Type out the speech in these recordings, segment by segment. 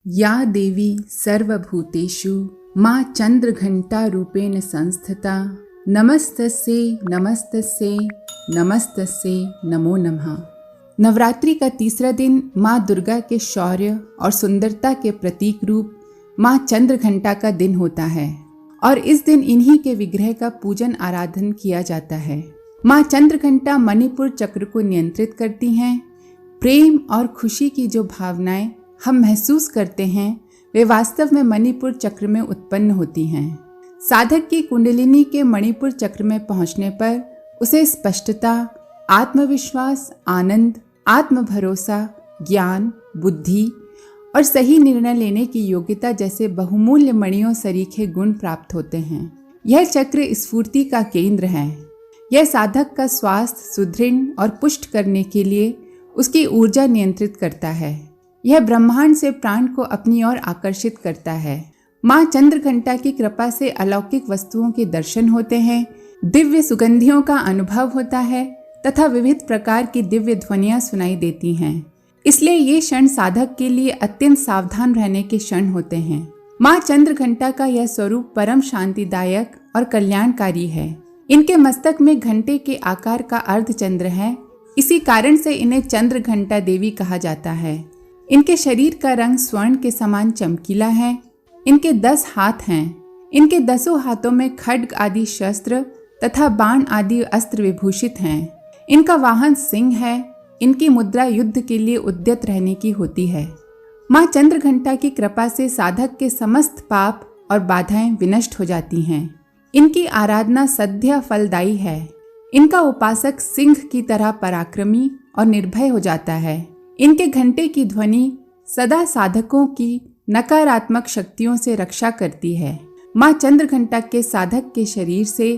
या देवी सर्वभूतेषु माँ चंद्रघंटा रूपेण संस्थिता नमस्तस्यै नमस्तस्यै नमस्तस्यै नमो नमः। नवरात्रि का तीसरा दिन माँ दुर्गा के शौर्य और सुंदरता के प्रतीक रूप माँ चंद्रघंटा का दिन होता है और इस दिन इन्हीं के विग्रह का पूजन आराधन किया जाता है। माँ चंद्रघंटा मणिपुर चक्र को नियंत्रित करती हैं। प्रेम और खुशी की जो भावनाएं हम महसूस करते हैं वे वास्तव में मणिपुर चक्र में उत्पन्न होती हैं। साधक की कुंडलिनी के मणिपुर चक्र में पहुंचने पर उसे स्पष्टता, आत्मविश्वास, आनंद, आत्मभरोसा, ज्ञान, बुद्धि और सही निर्णय लेने की योग्यता जैसे बहुमूल्य मणियों सरीखे गुण प्राप्त होते हैं। यह चक्र स्फूर्ति का केंद्र है। यह साधक का स्वास्थ्य सुदृढ़ और पुष्ट करने के लिए उसकी ऊर्जा नियंत्रित करता है। यह ब्रह्मांड से प्राण को अपनी ओर आकर्षित करता है। माँ चंद्रघंटा की कृपा से अलौकिक वस्तुओं के दर्शन होते हैं, दिव्य सुगंधियों का अनुभव होता है तथा विविध प्रकार की दिव्य ध्वनियाँ सुनाई देती हैं। इसलिए ये क्षण साधक के लिए अत्यंत सावधान रहने के क्षण होते हैं। माँ चंद्रघंटा का यह स्वरूप परम शांतिदायक और कल्याणकारी है। इनके मस्तक में घंटे के आकार का अर्धचंद्र है। इसी कारण से इन्हें चंद्रघंटा देवी कहा जाता है। इनके शरीर का रंग स्वर्ण के समान चमकीला है। इनके 10 हाथ हैं। इनके 10 हाथों में खड्ग आदि शस्त्र तथा बाण आदि अस्त्र विभूषित हैं। इनका वाहन सिंह है। इनकी मुद्रा युद्ध के लिए उद्यत रहने की होती है। माँ चंद्रघंटा की कृपा से साधक के समस्त पाप और बाधाएं विनष्ट हो जाती हैं। इनकी आराधना सद्य फलदायी है। इनका उपासक सिंह की तरह पराक्रमी और निर्भय हो जाता है। इनके घंटे की ध्वनि सदा साधकों की नकारात्मक शक्तियों से रक्षा करती है। माँ चंद्रघंटा के साधक के शरीर से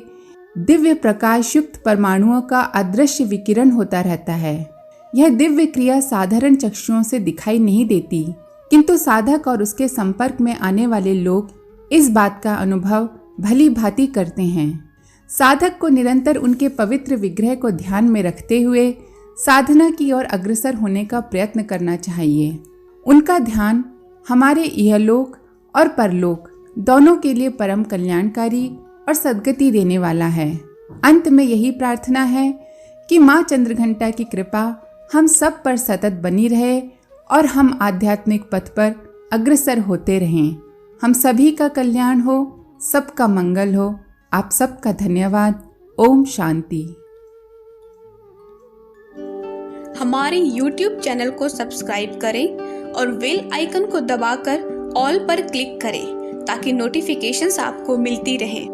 दिव्य प्रकाश युक्त परमाणुओं का अदृश्य विकिरण होता रहता है। यह दिव्य क्रिया साधारण चक्षुओं से दिखाई नहीं देती, किंतु साधक और उसके संपर्क में आने वाले लोग इस बात का अनुभव भली भांति करते हैं। साधक को निरंतर उनके पवित्र विग्रह को ध्यान में रखते हुए साधना की ओर अग्रसर होने का प्रयत्न करना चाहिए। उनका ध्यान हमारे इहलोक और परलोक दोनों के लिए परम कल्याणकारी और सद्गति देने वाला है। अंत में यही प्रार्थना है कि माँ चंद्रघंटा की कृपा हम सब पर सतत बनी रहे और हम आध्यात्मिक पथ पर अग्रसर होते रहें। हम सभी का कल्याण हो, सबका मंगल हो। आप सबका धन्यवाद। ओम शांति। हमारे YouTube चैनल को सब्सक्राइब करें और बेल आइकन को दबाकर ऑल पर क्लिक करें ताकि नोटिफिकेशंस आपको मिलती रहें।